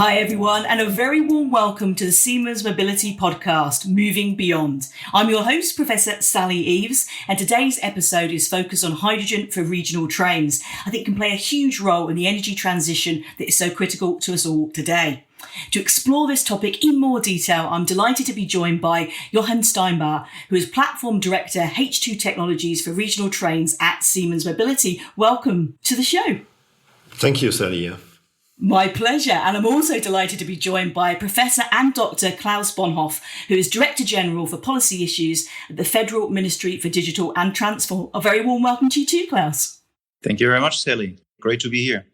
Hi everyone, and a very warm welcome to the Siemens Mobility podcast, Moving Beyond. I'm your host, Professor Sally Eaves, and today's episode is focused on hydrogen for regional trains. I think it can play a huge role in the energy transition that is so critical to us all today. To explore this topic in more detail, I'm delighted to be joined by Jochen Steinbauer, who is Platform Director, H2 Technologies for Regional Trains at Siemens Mobility. Welcome to the show. Thank you, Sally. My pleasure. And I'm also delighted to be joined by Professor and Dr. Klaus Bonhoff, who is Director General for Policy Issues at the Federal Ministry for Digital and Transport. A very warm welcome to you too, Klaus. Thank you very much, Sally. Great to be here.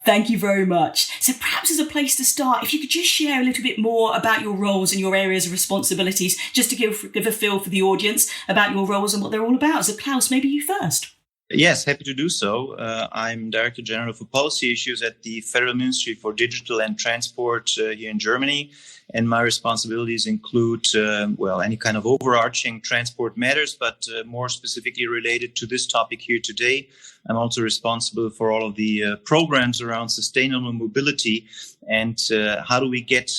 Thank you very much. So perhaps as a place to start, if you could just share a little bit more about your roles and your areas of responsibilities, just to give a feel for the audience about your roles and what they're all about. So Klaus, maybe you first. Yes, happy to do so. I'm Director General for Policy Issues at the Federal Ministry for Digital and Transport here in Germany. And my responsibilities include, any kind of overarching transport matters, but more specifically related to this topic here today. I'm also responsible for all of the programs around sustainable mobility and how do we get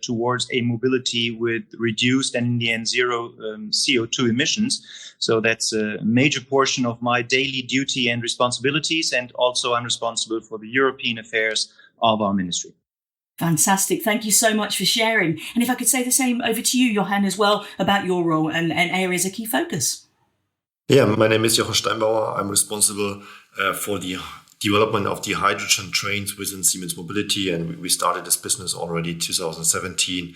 towards a mobility with reduced and in the end zero CO2 emissions. So that's a major portion of my daily duty and responsibilities. And also I'm responsible for the European affairs of our ministry. Fantastic. Thank you so much for sharing. And if I could say the same over to you, Jochen, as well, about your role and areas of key focus. Yeah, my name is Jochen Steinbauer. I'm responsible for the development of the hydrogen trains within Siemens Mobility. And we started this business already in 2017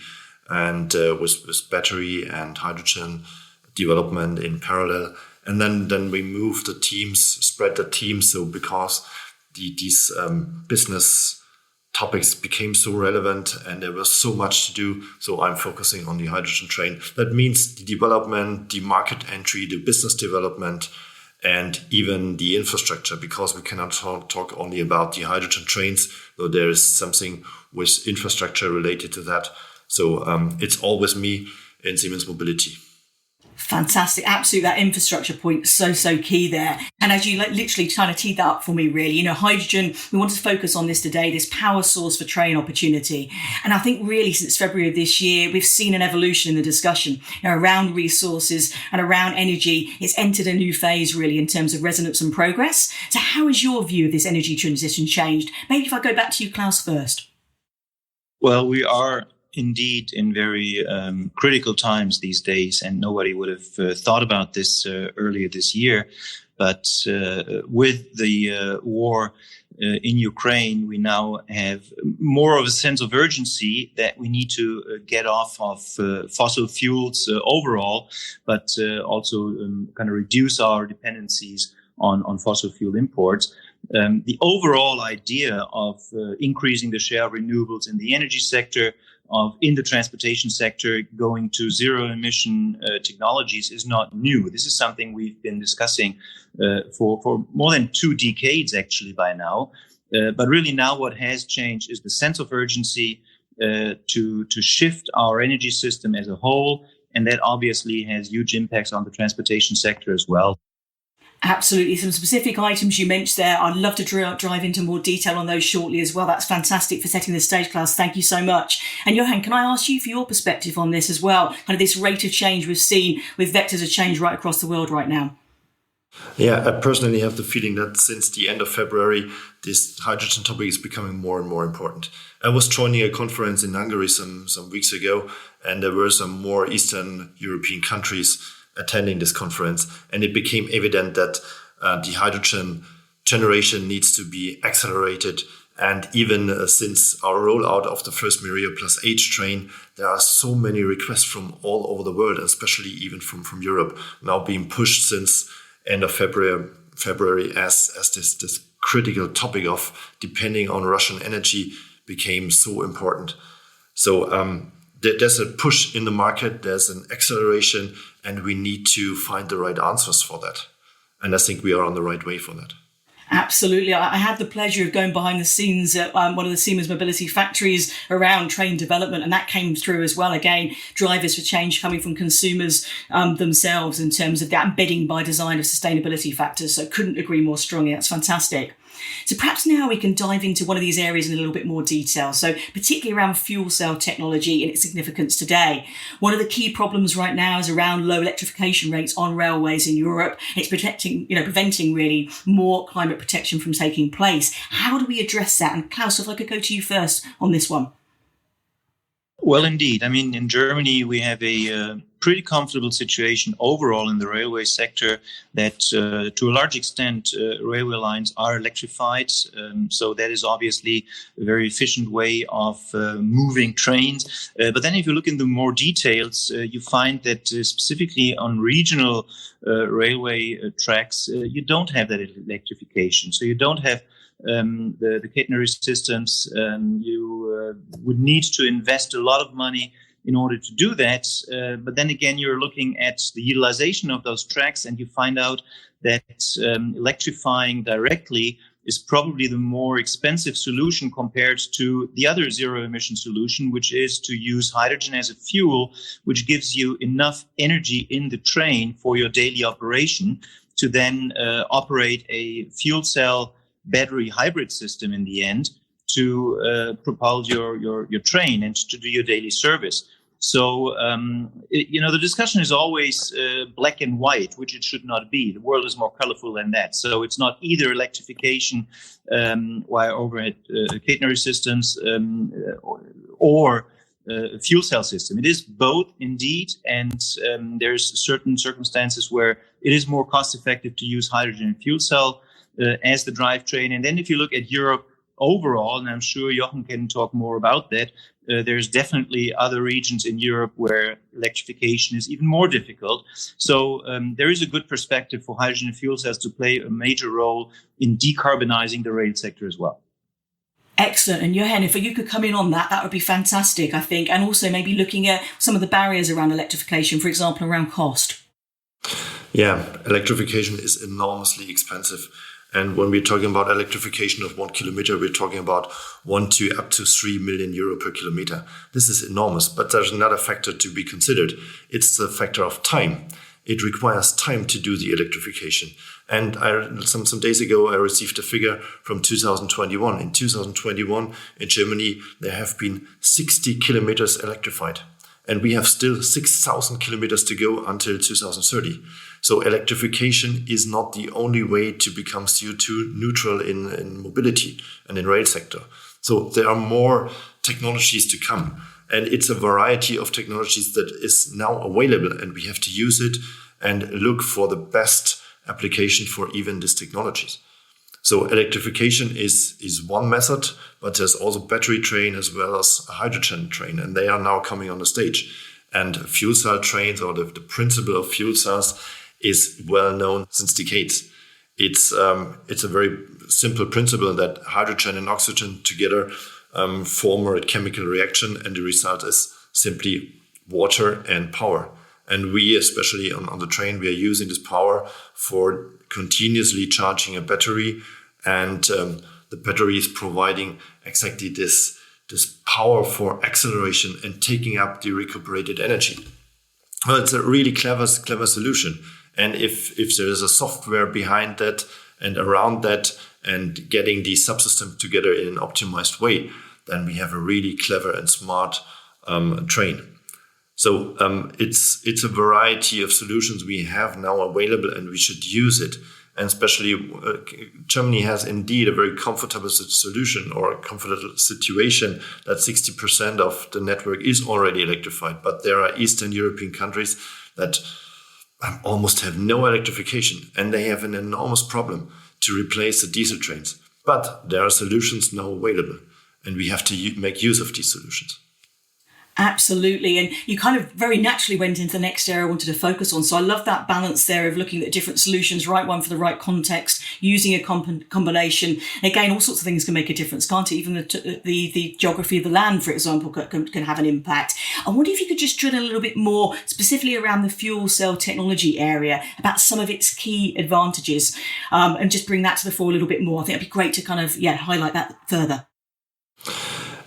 and with battery and hydrogen development in parallel. And then we moved the teams, spread the teams. So because these business topics became so relevant and there was so much to do. So I'm focusing on the hydrogen train. That means the development, the market entry, the business development, and even the infrastructure, because we cannot talk only about the hydrogen trains. So there is something with infrastructure related to that. So it's all with me in Siemens Mobility. Fantastic. Absolutely. That infrastructure point is so key there. And as you literally kind of teed that up for me, really, hydrogen, we want to focus on this today, this power source for train opportunity. And I think really since February of this year, we've seen an evolution in the discussion around resources and around energy. It's entered a new phase really in terms of resonance and progress. So how has your view of this energy transition changed? Maybe if I go back to you, Klaus, first. Well, we are indeed in very critical times these days, and nobody would have thought about this earlier this year. But with the war in Ukraine, we now have more of a sense of urgency that we need to get off of fossil fuels overall, but also kind of reduce our dependencies on fossil fuel imports. The overall idea of increasing the share of renewables in the energy sector, in the transportation sector, going to zero emission technologies is not new. This is something we've been discussing for more than 2 decades actually by now. But really now what has changed is the sense of urgency to shift our energy system as a whole. And that obviously has huge impacts on the transportation sector as well. Absolutely. Some specific items you mentioned there. I'd love to drive into more detail on those shortly as well. That's fantastic for setting the stage, Klaus. Thank you so much. And Jochen, can I ask you for your perspective on this as well? Kind of this rate of change we've seen with vectors of change right across the world right now. Yeah, I personally have the feeling that since the end of February, this hydrogen topic is becoming more and more important. I was joining a conference in Hungary some weeks ago, and there were some more Eastern European countries attending this conference, and it became evident that the hydrogen generation needs to be accelerated. And even since our rollout of the first Mirio Plus H train, there are so many requests from all over the world, especially even from Europe, now being pushed since end of February as this critical topic of depending on Russian energy became so important. So there's a push in the market, there's an acceleration, and we need to find the right answers for that. And I think we are on the right way for that. Absolutely. I had the pleasure of going behind the scenes at one of the Siemens Mobility factories around train development, and that came through as well. Again, drivers for change coming from consumers themselves in terms of that embedding by design of sustainability factors. So couldn't agree more strongly. That's fantastic. So perhaps now we can dive into one of these areas in a little bit more detail. So particularly around fuel cell technology and its significance today. One of the key problems right now is around low electrification rates on railways in Europe. It's preventing really more climate protection from taking place. How do we address that? And Klaus, if I could go to you first on this one. Well, indeed. I mean, in Germany, we have a pretty comfortable situation overall in the railway sector that to a large extent, railway lines are electrified. So that is obviously a very efficient way of moving trains. But then if you look into more details, you find that specifically on regional railway tracks, you don't have that electrification. So you don't have the catenary systems. You would need to invest a lot of money in order to do that. But then again, you're looking at the utilization of those tracks and you find out that electrifying directly is probably the more expensive solution compared to the other zero emission solution, which is to use hydrogen as a fuel, which gives you enough energy in the train for your daily operation to then operate a fuel cell battery hybrid system in the end to propel your train and to do your daily service. So, the discussion is always black and white, which it should not be. The world is more colorful than that. So it's not either electrification via overhead catenary systems or fuel cell system. It is both indeed. And there's certain circumstances where it is more cost effective to use hydrogen and fuel cell as the drivetrain. And then if you look at Europe overall, and I'm sure Jochen can talk more about that, there's definitely other regions in Europe where electrification is even more difficult. So there is a good perspective for hydrogen and fuel cells to play a major role in decarbonizing the rail sector as well. Excellent. And Jochen, if you could come in on that would be fantastic, I think. And also maybe looking at some of the barriers around electrification, for example, around cost. Yeah, electrification is enormously expensive. And when we're talking about electrification of 1 kilometer, we're talking about 1 to up to 3 million euro per kilometer. This is enormous, but there's another factor to be considered. It's the factor of time. It requires time to do the electrification. And some days ago, I received a figure from 2021. In 2021, in Germany, there have been 60 kilometers electrified. And we have still 6,000 kilometers to go until 2030. So electrification is not the only way to become CO2 neutral in mobility and in rail sector. So there are more technologies to come. And it's a variety of technologies that is now available, and we have to use it and look for the best application for even these technologies. So electrification is one method, but there's also battery train as well as a hydrogen train, and they are now coming on the stage. And fuel cell trains, or the principle of fuel cells, is well known since decades. It's a very simple principle that hydrogen and oxygen together form a chemical reaction, and the result is simply water and power. And we, especially on the train, we are using this power for continuously charging a battery, and the battery is providing exactly this power for acceleration and taking up the recuperated energy. Well, it's a really clever solution. And if there is a software behind that and around that and getting the subsystem together in an optimized way, then we have a really clever and smart train. So it's a variety of solutions we have now available, and we should use it. And especially Germany has indeed a very comfortable solution, or a comfortable situation, that 60% of the network is already electrified. But there are Eastern European countries that almost have no electrification, and they have an enormous problem to replace the diesel trains. But there are solutions now available, and we have to make use of these solutions. Absolutely. And you kind of very naturally went into the next area I wanted to focus on. So I love that balance there of looking at different solutions, right one for the right context, using a combination. Again, all sorts of things can make a difference, can't it? Even the geography of the land, for example, can have an impact. I wonder if you could just drill a little bit more specifically around the fuel cell technology area, about some of its key advantages, and just bring that to the fore a little bit more. I think it'd be great to kind of, highlight that further.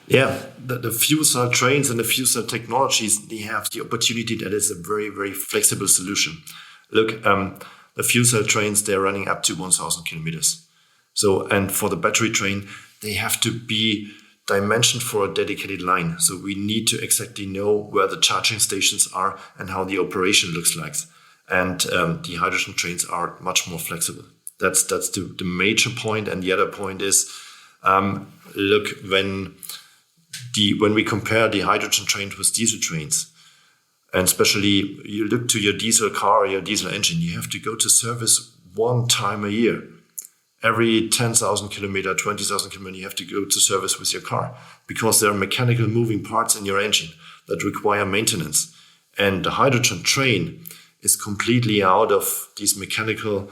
Yeah, the fuel cell trains and the fuel cell technologies, they have the opportunity that is a very, very flexible solution. Look, the fuel cell trains, they're running up to 1,000 kilometers. So, and for the battery train, they have to be dimensioned for a dedicated line. So we need to exactly know where the charging stations are and how the operation looks like. And the hydrogen trains are much more flexible. That's the major point. And the other point is, look, when we compare the hydrogen train with diesel trains, and especially you look to your diesel car or your diesel engine, you have to go to service one time a year. Every 10,000 kilometer, 20,000 kilometer, you have to go to service with your car because there are mechanical moving parts in your engine that require maintenance. And the hydrogen train is completely out of these mechanical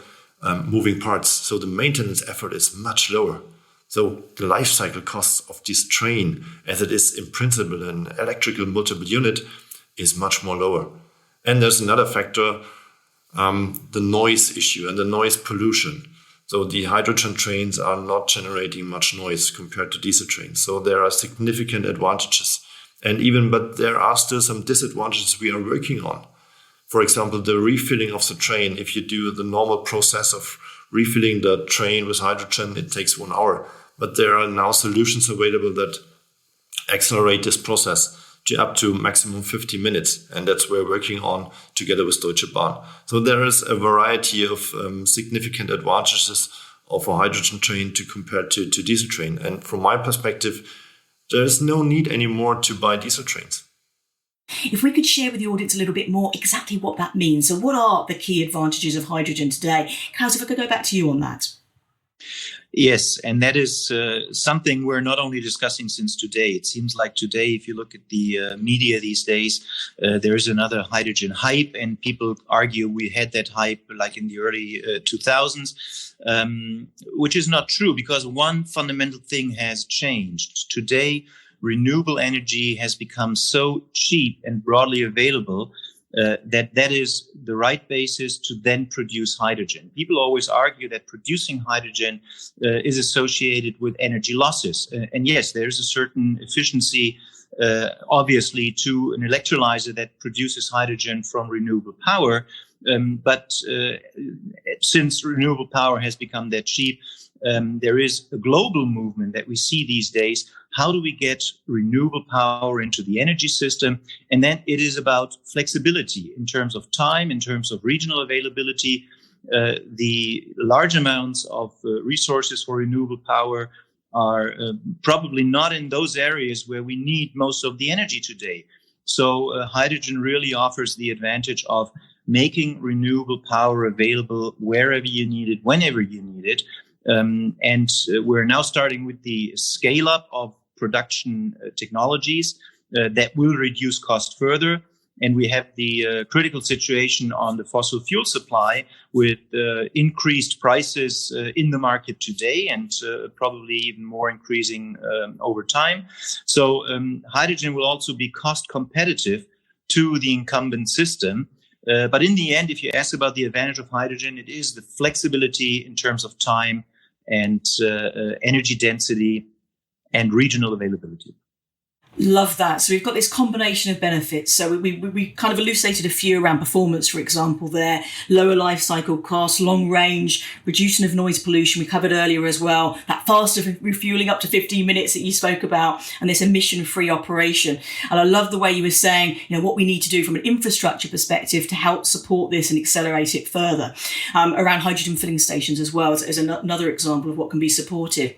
moving parts. So the maintenance effort is much lower. So the life cycle costs of this train, as it is in principle an electrical multiple unit, is much more lower. And there's another factor, the noise issue and the noise pollution. So the hydrogen trains are not generating much noise compared to diesel trains. So there are significant advantages. But there are still some disadvantages we are working on. For example, the refilling of the train. If you do the normal process of refilling the train with hydrogen, it takes 1 hour. But there are now solutions available that accelerate this process to up to maximum 50 minutes. And that's what we're working on together with Deutsche Bahn. So there is a variety of significant advantages of a hydrogen train to compare to diesel train. And from my perspective, there is no need anymore to buy diesel trains. If we could share with the audience a little bit more exactly what that means. So what are the key advantages of hydrogen today? Klaus, if I could go back to you on that. Yes, and that is something we're not only discussing since today. It seems like today, if you look at the media these days, there is another hydrogen hype, and people argue we had that hype like in the early 2000s, which is not true because one fundamental thing has changed. Today, renewable energy has become so cheap and broadly available that is the right basis to then produce hydrogen. People always argue that producing hydrogen is associated with energy losses. And yes, there's a certain efficiency, obviously, to an electrolyzer that produces hydrogen from renewable power. But since renewable power has become that cheap, there is a global movement that we see these days. How do we get renewable power into the energy system? And then it is about flexibility in terms of time, in terms of regional availability. The large amounts of resources for renewable power are probably not in those areas where we need most of the energy today. So hydrogen really offers the advantage of making renewable power available wherever you need it, whenever you need it. And we're now starting with the scale up of production technologies that will reduce cost further. And we have the critical situation on the fossil fuel supply with increased prices in the market today and probably even more increasing over time. So hydrogen will also be cost competitive to the incumbent system. But in the end, if you ask about the advantage of hydrogen, it is the flexibility in terms of time and energy density and regional availability. Love that. So we've got this combination of benefits. So we kind of elucidated a few around performance, for example, there, lower life cycle costs, long range, reduction of noise pollution. We covered earlier as well, that faster refueling up to 15 minutes that you spoke about, and this emission-free operation. And I love the way you were saying, what we need to do from an infrastructure perspective to help support this and accelerate it further. Around hydrogen filling stations as well as another example of what can be supported.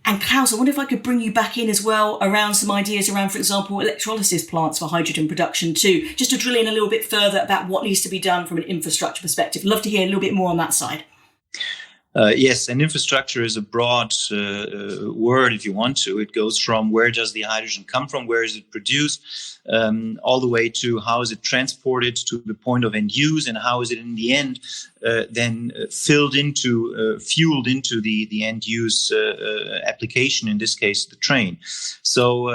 And Klaus, I wonder if I could bring you back in as well around some ideas around, for example, electrolysis plants for hydrogen production too, just to drill in a little bit further about what needs to be done from an infrastructure perspective. Love to hear a little bit more on that side. Yes, and infrastructure is a broad word, if you want to. It goes from where does the hydrogen come from, where is it produced, all the way to how is it transported to the point of end use, and how is it in the end then fueled into the end use application, in this case, the train. So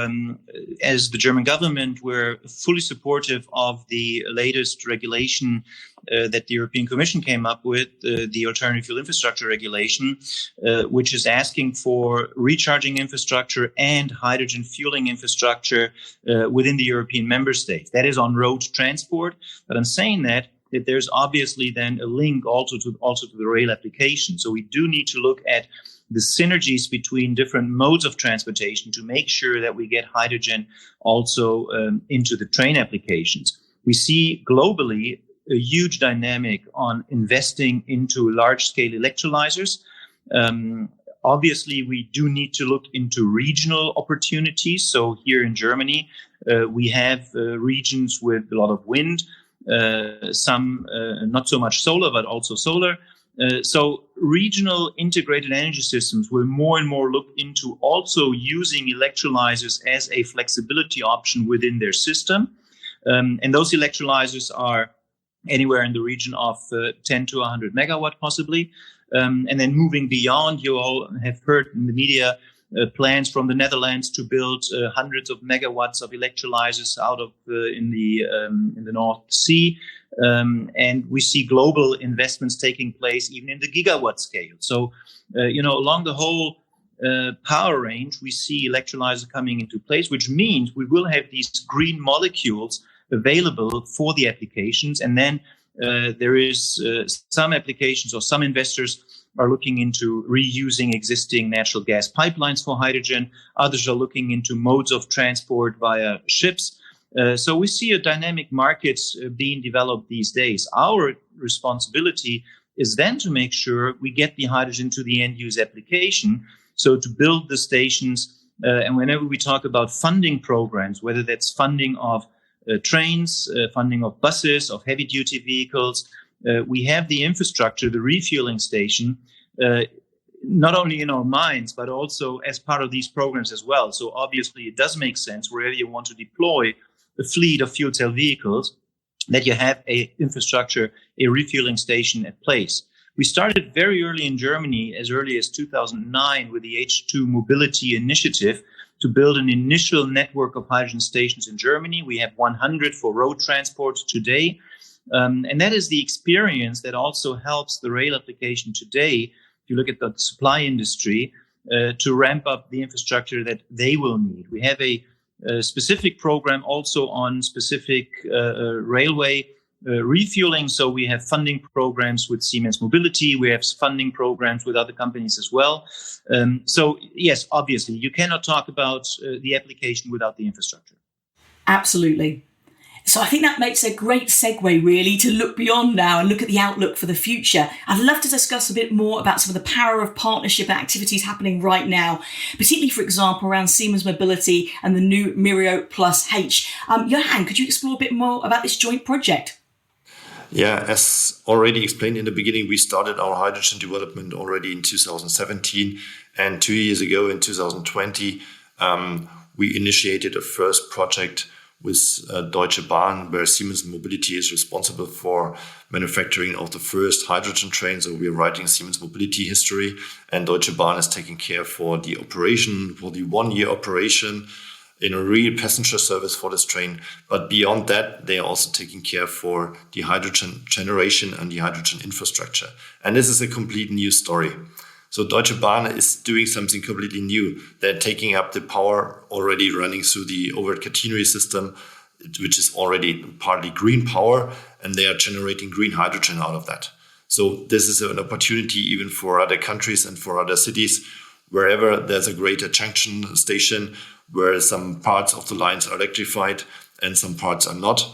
as the German government, we're fully supportive of the latest regulation that the European Commission came up with, the Alternative Fuel Infrastructure Regulation, which is asking for recharging infrastructure and hydrogen fueling infrastructure within the European member states. That is on road transport. But I'm saying that that there's obviously then a link also to the rail application. So we do need to look at the synergies between different modes of transportation to make sure that we get hydrogen also into the train applications. We see globally a huge dynamic on investing into large-scale electrolyzers. Obviously, we do need to look into regional opportunities. So here in Germany, we have regions with a lot of wind, some not so much solar, but also solar. So regional integrated energy systems will more and more look into also using electrolyzers as a flexibility option within their system. And those electrolyzers are anywhere in the region of 10 to 100 megawatt possibly. And then moving beyond, you all have heard in the media plans from the Netherlands to build hundreds of megawatts of electrolyzers out of in the North Sea. And we see global investments taking place even in the gigawatt scale. So, along the whole power range, we see electrolyzer coming into place, which means we will have these green molecules available for the applications. And then there is some applications or some investors are looking into reusing existing natural gas pipelines for hydrogen. Others are looking into modes of transport via ships. So we see a dynamic market being developed these days. Our responsibility is then to make sure we get the hydrogen to the end use application. So to build the stations, and whenever we talk about funding programs, whether that's funding of trains, funding of buses, of heavy duty vehicles, we have the infrastructure, the refueling station, not only in our minds, but also as part of these programs as well. So obviously it does make sense wherever you want to deploy a fleet of fuel cell vehicles that you have a infrastructure, a refueling station at place. We started very early in Germany, as early as 2009, with the H2 Mobility initiative to build an initial network of hydrogen stations in Germany. We have 100 for road transport today. And that is the experience that also helps the rail application today. If you look at the supply industry, to ramp up the infrastructure that they will need. We have a specific program also on specific railway refueling. So we have funding programs with Siemens Mobility. We have funding programs with other companies as well. So yes, obviously, you cannot talk about the application without the infrastructure. Absolutely. So I think that makes a great segue, really, to look beyond now and look at the outlook for the future. I'd love to discuss a bit more about some of the power of partnership activities happening right now, particularly, for example, around Siemens Mobility and the new Mirio Plus H. Jochen, could you explore a bit more about this joint project? Yeah, as already explained in the beginning, we started our hydrogen development already in 2017. And 2 years ago, in 2020, we initiated a first project with Deutsche Bahn, where Siemens Mobility is responsible for manufacturing of the first hydrogen train. So we are writing Siemens Mobility history, and Deutsche Bahn is taking care for the operation, for the 1 year operation in a real passenger service for this train. But beyond that, they are also taking care for the hydrogen generation and the hydrogen infrastructure. And this is a complete new story. So Deutsche Bahn is doing something completely new. They're taking up the power already running through the overhead catenary system, which is already partly green power, and they are generating green hydrogen out of that. So this is an opportunity even for other countries and for other cities, wherever there's a greater junction station, where some parts of the lines are electrified and some parts are not,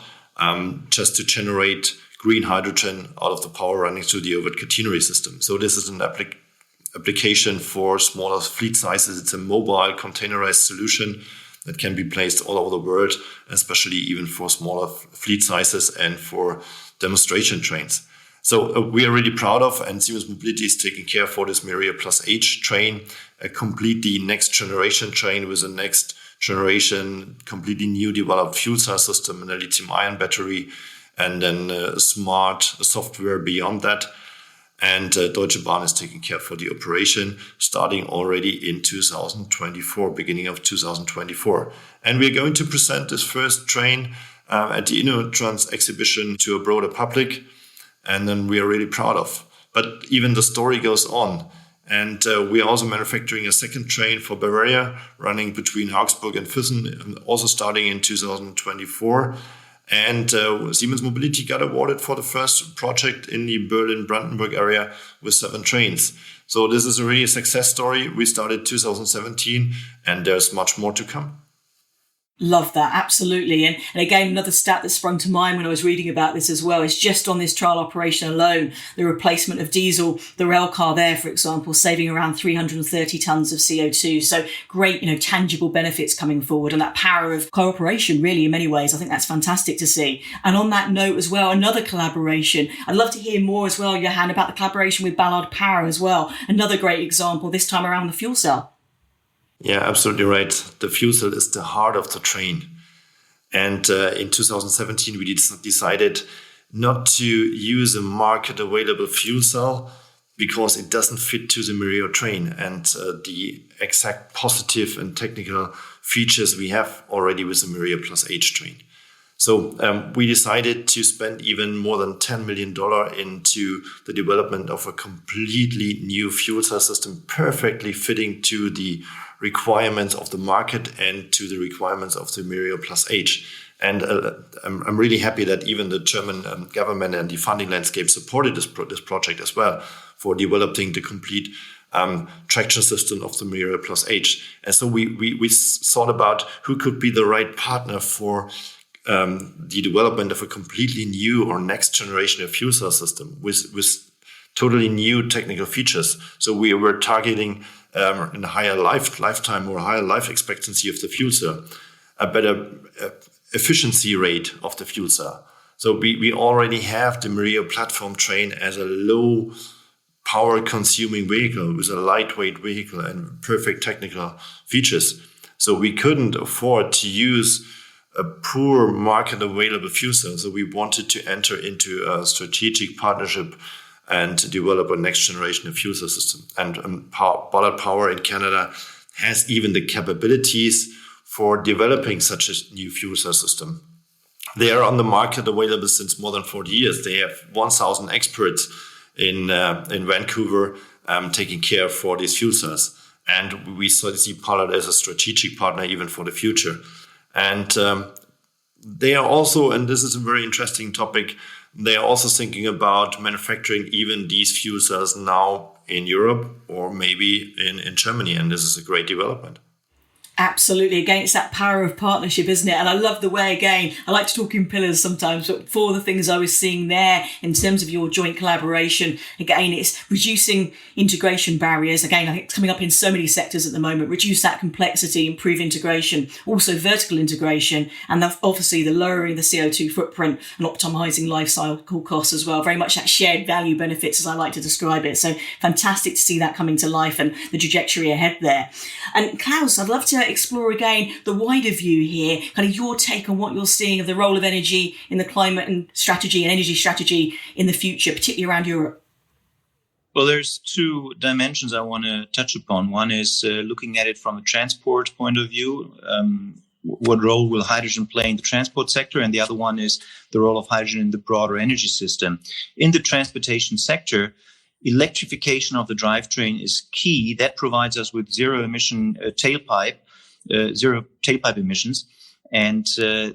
just to generate green hydrogen out of the power running through the overhead catenary system. So this is an application for smaller fleet sizes. It's a mobile containerized solution that can be placed all over the world, especially even for smaller fleet sizes and for demonstration trains. So we are really proud of, and Siemens Mobility is taking care for this Mirio Plus H train, a completely next generation train with a next generation, completely new developed fuel cell system and a lithium ion battery, and then smart software beyond that. And Deutsche Bahn is taking care for the operation, starting already in 2024, beginning of 2024. And we're going to present this first train at the InnoTrans exhibition to a broader public, and then we are really proud of. But even the story goes on. And we are also manufacturing a second train for Bavaria, running between Augsburg and Füssen, also starting in 2024. And Siemens Mobility got awarded for the first project in the Berlin-Brandenburg area with 7 trains. So this is a really success story. We started 2017 and there's much more to come. Love that, absolutely. And again, another stat that sprung to mind when I was reading about this as well is just on this trial operation alone, the replacement of diesel, the rail car there, for example, saving around 330 tons of CO2. So great, tangible benefits coming forward, and that power of cooperation really in many ways. I think that's fantastic to see. And on that note as well, another collaboration. I'd love to hear more as well, Jochen, about the collaboration with Ballard Power as well. Another great example, this time around the fuel cell. Yeah, absolutely right. The fuel cell is the heart of the train. And in 2017, we decided not to use a market-available fuel cell because it doesn't fit to the Mireo train and the exact positive and technical features we have already with the Mireo Plus H train. So we decided to spend even more than $10 million into the development of a completely new fuel cell system, perfectly fitting to the requirements of the market and to the requirements of the Mireo Plus H. And I'm really happy that even the German government and the funding landscape supported this project as well for developing the complete traction system of the Mireo Plus H. And so we thought about who could be the right partner for the development of a completely new or next generation of fuel cell system with totally new technical features. So we were targeting a higher lifetime or higher life expectancy of the fuel cell, a better efficiency rate of the fuel cell. So we already have the Mireo platform train as a low power consuming vehicle with a lightweight vehicle and perfect technical features. So we couldn't afford to use a poor market available fuel cell. So we wanted to enter into a strategic partnership and to develop a next generation of fuel cell system. And Ballard Power in Canada has even the capabilities for developing such a new fuel cell system. They are on the market available since more than 40 years. They have 1,000 experts in Vancouver taking care for these fuel cells. And we see Ballard as a strategic partner even for the future. And they are also, and this is a very interesting topic, they are also thinking about manufacturing even these fuel cells now in Europe or maybe in Germany. And this is a great development. Absolutely. Again, it's that power of partnership, isn't it? And I love the way, again, I like to talk in pillars sometimes, but for the things I was seeing there in terms of your joint collaboration, again, it's reducing integration barriers. Again, I think it's coming up in so many sectors at the moment, reduce that complexity, improve integration, also vertical integration, and obviously the lowering the CO2 footprint and optimizing life cycle costs as well. Very much that shared value benefits, as I like to describe it. So fantastic to see that coming to life and the trajectory ahead there. And Klaus, I'd love to explore again the wider view here, kind of your take on what you're seeing of the role of energy in the climate and strategy and energy strategy in the future, particularly around Europe. Well, there's 2 dimensions I want to touch upon. One is looking at it from a transport point of view. What role will hydrogen play in the transport sector? And the other one is the role of hydrogen in the broader energy system. In the transportation sector, electrification of the drivetrain is key. That provides us with zero tailpipe emissions. And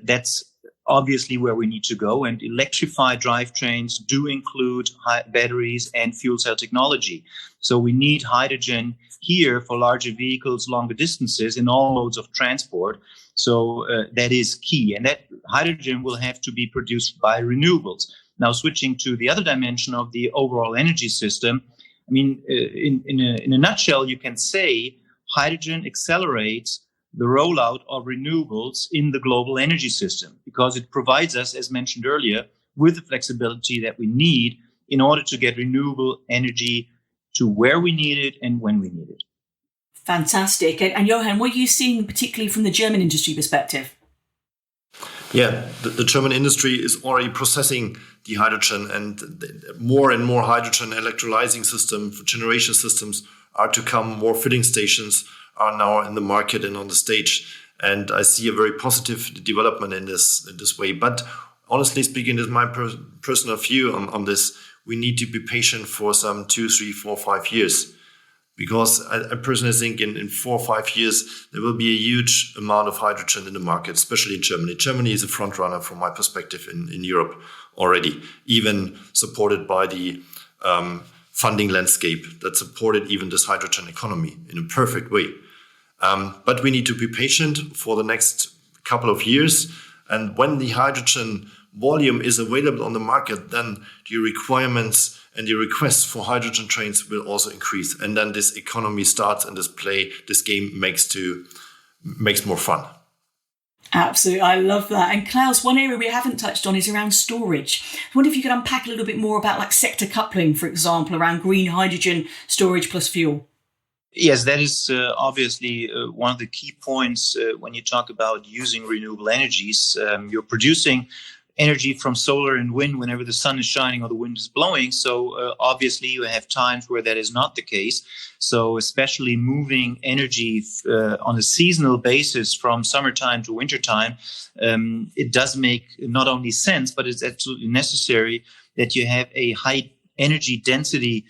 that's obviously where we need to go. And electrified drivetrains do include batteries and fuel cell technology. So we need hydrogen here for larger vehicles, longer distances in all modes of transport. So that is key. And that hydrogen will have to be produced by renewables. Now, switching to the other dimension of the overall energy system, I mean, in a nutshell, you can say hydrogen accelerates the rollout of renewables in the global energy system because it provides us, as mentioned earlier, with the flexibility that we need in order to get renewable energy to where we need it and when we need it. Fantastic. And Jochen, what are you seeing particularly from the German industry perspective? Yeah, the German industry is already processing the hydrogen, and more hydrogen electrolyzing systems, generation systems are to come. More filling stations are now in the market and on the stage. And I see a very positive development in this way. But honestly speaking, this is my personal view on this. We need to be patient for some 2, 3, 4, 5 years. Because I personally think in 4 or 5 years, there will be a huge amount of hydrogen in the market, especially in Germany. Germany is a front runner from my perspective in Europe already, even supported by the funding landscape that supported even this hydrogen economy in a perfect way. But we need to be patient for the next couple of years. And when the hydrogen volume is available on the market, then the requirements and the requests for hydrogen trains will also increase. And then this economy starts and this game makes more fun. Absolutely. I love that. And Klaus, one area we haven't touched on is around storage. I wonder if you could unpack a little bit more about like sector coupling, for example, around green hydrogen storage plus fuel. Yes, that is obviously one of the key points when you talk about using renewable energies. You're producing energy from solar and wind whenever the sun is shining or the wind is blowing. So obviously you have times where that is not the case. So especially moving energy on a seasonal basis from summertime to wintertime, it does make not only sense, but it's absolutely necessary that you have a high energy density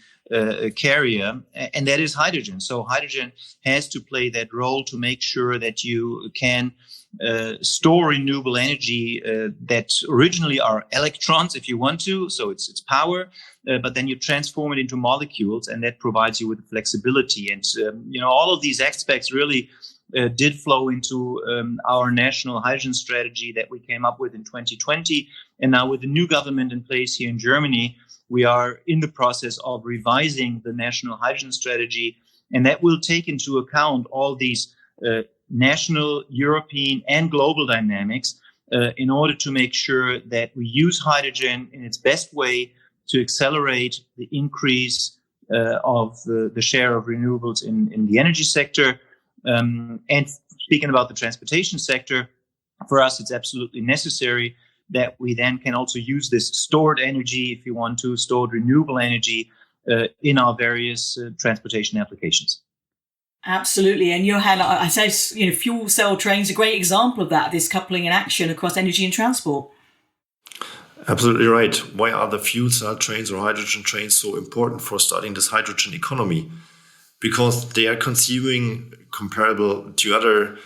carrier, and that is hydrogen. So hydrogen has to play that role to make sure that you can store renewable energy that originally are electrons, if you want to, so it's power, but then you transform it into molecules, and that provides you with flexibility. And all of these aspects really did flow into our national hydrogen strategy that we came up with in 2020. And now with the new government in place here in Germany, we are in the process of revising the national hydrogen strategy, and that will take into account all these national, European, and global dynamics in order to make sure that we use hydrogen in its best way to accelerate the increase of the share of renewables in the energy sector. And speaking about the transportation sector, for us, it's absolutely necessary that we then can also use this stored energy, if you want to, stored renewable energy in our various transportation applications. Absolutely. And Jochen, I say, fuel cell trains are a great example of that, this coupling in action across energy and transport. Absolutely right. Why are the fuel cell trains or hydrogen trains so important for starting this hydrogen economy? Because they are consuming, comparable to other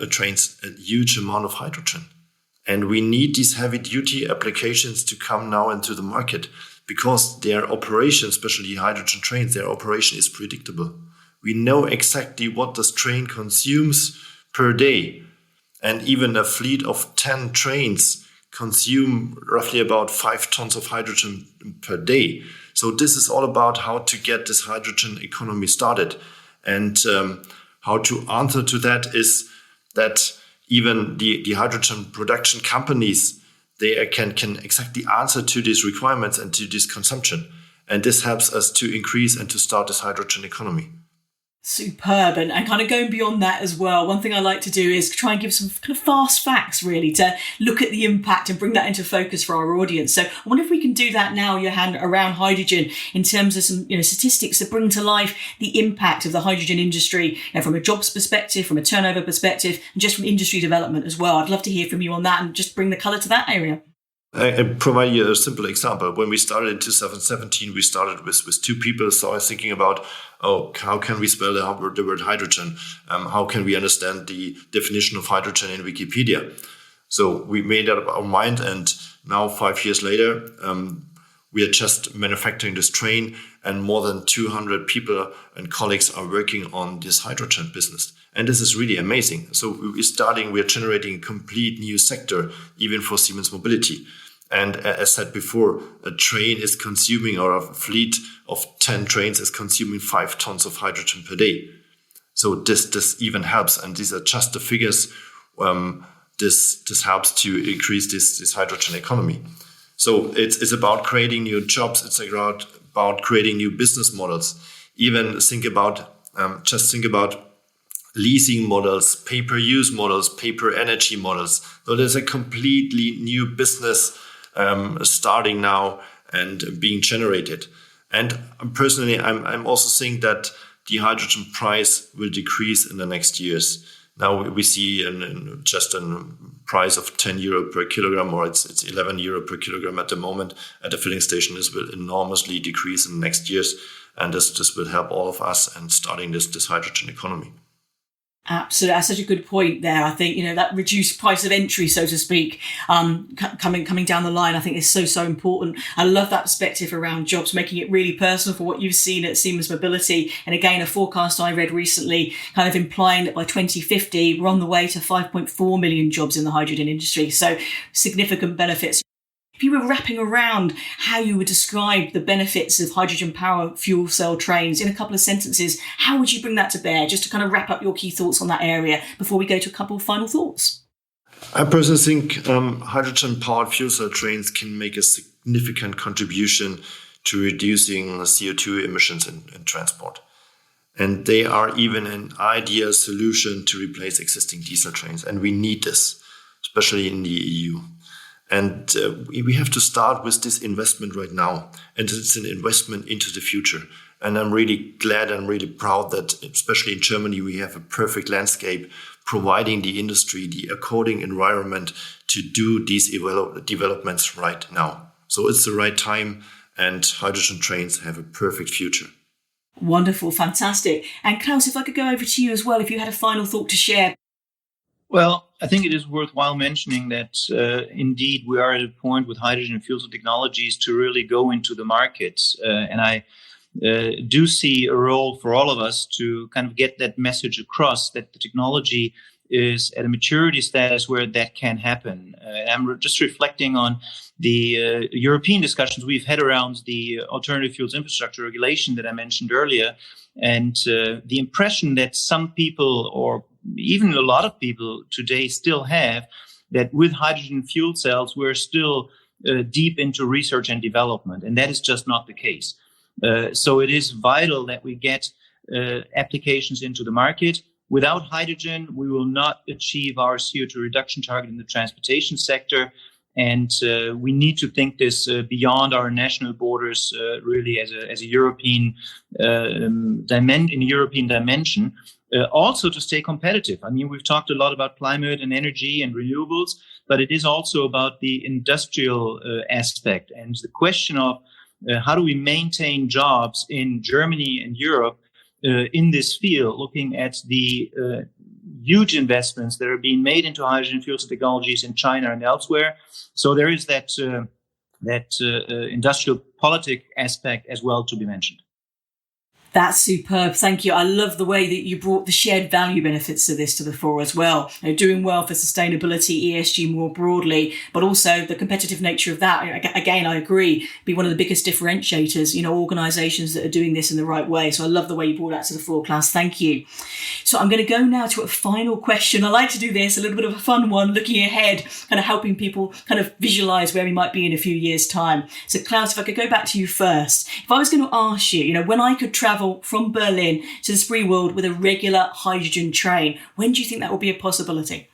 trains, a huge amount of hydrogen. And we need these heavy-duty applications to come now into the market because their operation, especially hydrogen trains, their operation is predictable. We know exactly what this train consumes per day. And even a fleet of 10 trains consume roughly about 5 tons of hydrogen per day. So this is all about how to get this hydrogen economy started. And how to answer to that is that even the hydrogen production companies, they can exactly answer to these requirements and to this consumption. And this helps us to increase and to start this hydrogen economy. Superb. And kind of going beyond that as well, one thing I like to do is try and give some kind of fast facts, really, to look at the impact and bring that into focus for our audience. So I wonder if we can do that now, Jochen, around hydrogen in terms of some statistics that bring to life the impact of the hydrogen industry from a jobs perspective, from a turnover perspective, and just from industry development as well. I'd love to hear from you on that and just bring the colour to that area. I provide you a simple example. When we started in 2017, we started with 2 people. So I was thinking about, how can we spell the word hydrogen? How can we understand the definition of hydrogen in Wikipedia? So we made up our mind, and now 5 years later, we are just manufacturing this train, and more than 200 people and colleagues are working on this hydrogen business. And this is really amazing. So we are generating a complete new sector, even for Siemens Mobility. And as said before, a train is consuming, or a fleet of 10 trains is consuming 5 tons of hydrogen per day. So this even helps. And these are just the figures. This helps to increase this hydrogen economy. So it's about creating new jobs. It's about creating new business models. Even think about leasing models, pay-per-use models, pay-per-energy models. So there's a completely new business starting now and being generated. And personally, I'm also seeing that the hydrogen price will decrease in the next years. Now we see just a price of 10 euro per kilogram, or it's 11 euro per kilogram at the moment at the filling station. This will enormously decrease in the next years. And this will help all of us and starting this hydrogen economy. Absolutely. That's such a good point there. I think, that reduced price of entry, so to speak, coming down the line, I think is so important. I love that perspective around jobs, making it really personal for what you've seen at Siemens Mobility. And again, a forecast I read recently kind of implying that by 2050, we're on the way to 5.4 million jobs in the hydrogen industry. So significant benefits. If you were wrapping around how you would describe the benefits of hydrogen power fuel cell trains in a couple of sentences, how would you bring that to bear, just to kind of wrap up your key thoughts on that area before we go to a couple of final thoughts? I personally think hydrogen-powered fuel cell trains can make a significant contribution to reducing CO2 emissions in transport. And they are even an ideal solution to replace existing diesel trains. And we need this, especially in the EU. And we have to start with this investment right now. And it's an investment into the future. And I'm really glad and really proud that, especially in Germany, we have a perfect landscape providing the industry the according environment to do these developments right now. So it's the right time, and hydrogen trains have a perfect future. Wonderful, fantastic. And Klaus, if I could go over to you as well, if you had a final thought to share. Well, I think it is worthwhile mentioning that indeed we are at a point with hydrogen and fuel cell technologies to really go into the markets. And I do see a role for all of us to kind of get that message across that the technology is at a maturity status where that can happen. I'm just reflecting on the European discussions we've had around the alternative fuels infrastructure regulation that I mentioned earlier. And the impression that some people, or even a lot of people today, still have that with hydrogen fuel cells, we're still deep into research and development. And that is just not the case. So it is vital that we get applications into the market. Without hydrogen, we will not achieve our CO2 reduction target in the transportation sector. And we need to think this beyond our national borders, really as a European dimension. Also to stay competitive. I mean, we've talked a lot about climate and energy and renewables, but it is also about the industrial aspect and the question of how do we maintain jobs in Germany and Europe in this field, looking at the huge investments that are being made into hydrogen fuel cell technologies in China and elsewhere. So there is that industrial politic aspect as well to be mentioned. That's superb. Thank you. I love the way that you brought the shared value benefits of this to the fore as well. Doing well for sustainability, ESG more broadly, but also the competitive nature of that. Again, I agree, be one of the biggest differentiators, organisations that are doing this in the right way. So I love the way you brought that to the fore, Klaus. Thank you. So I'm going to go now to a final question. I like to do this, a little bit of a fun one, looking ahead, kind of helping people kind of visualise where we might be in a few years' time. So Klaus, if I could go back to you first. If I was going to ask you, when I could travel from Berlin to the Spree world with a regular hydrogen train, when do you think that will be a possibility?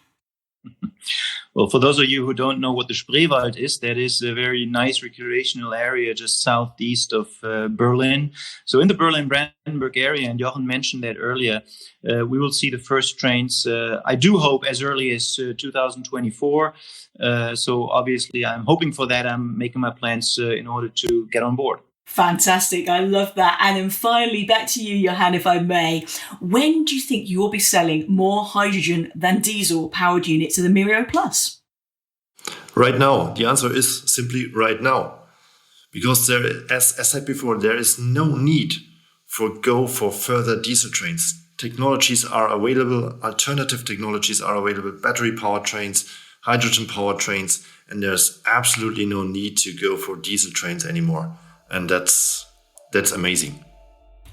Well, for those of you who don't know what the Spreewald is, that is a very nice recreational area just southeast of Berlin. So in the Berlin-Brandenburg area, and Jochen mentioned that earlier, we will see the first trains, I do hope, as early as 2024. So obviously, I'm hoping for that. I'm making my plans in order to get on board. Fantastic. I love that. And then finally, back to you, Johan, if I may. When do you think you'll be selling more hydrogen than diesel powered units of the Miro Plus? Right now. The answer is simply right now. Because there, as said before, there is no need for further diesel trains. Technologies are available, alternative technologies are available, battery powered trains, hydrogen powered trains, and there's absolutely no need to go for diesel trains anymore. And that's amazing.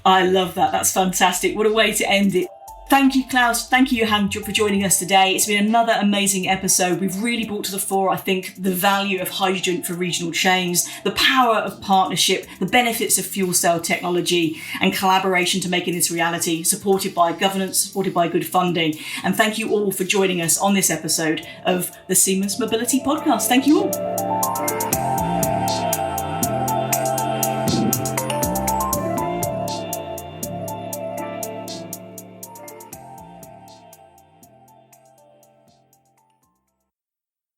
I love that. That's fantastic. What a way to end it. Thank you, Klaus. Thank you, Johan, for joining us today. It's been another amazing episode. We've really brought to the fore, I think, the value of hydrogen for regional chains, the power of partnership, the benefits of fuel cell technology and collaboration to making this reality, supported by governance, supported by good funding. And thank you all for joining us on this episode of the Siemens Mobility Podcast. Thank you all.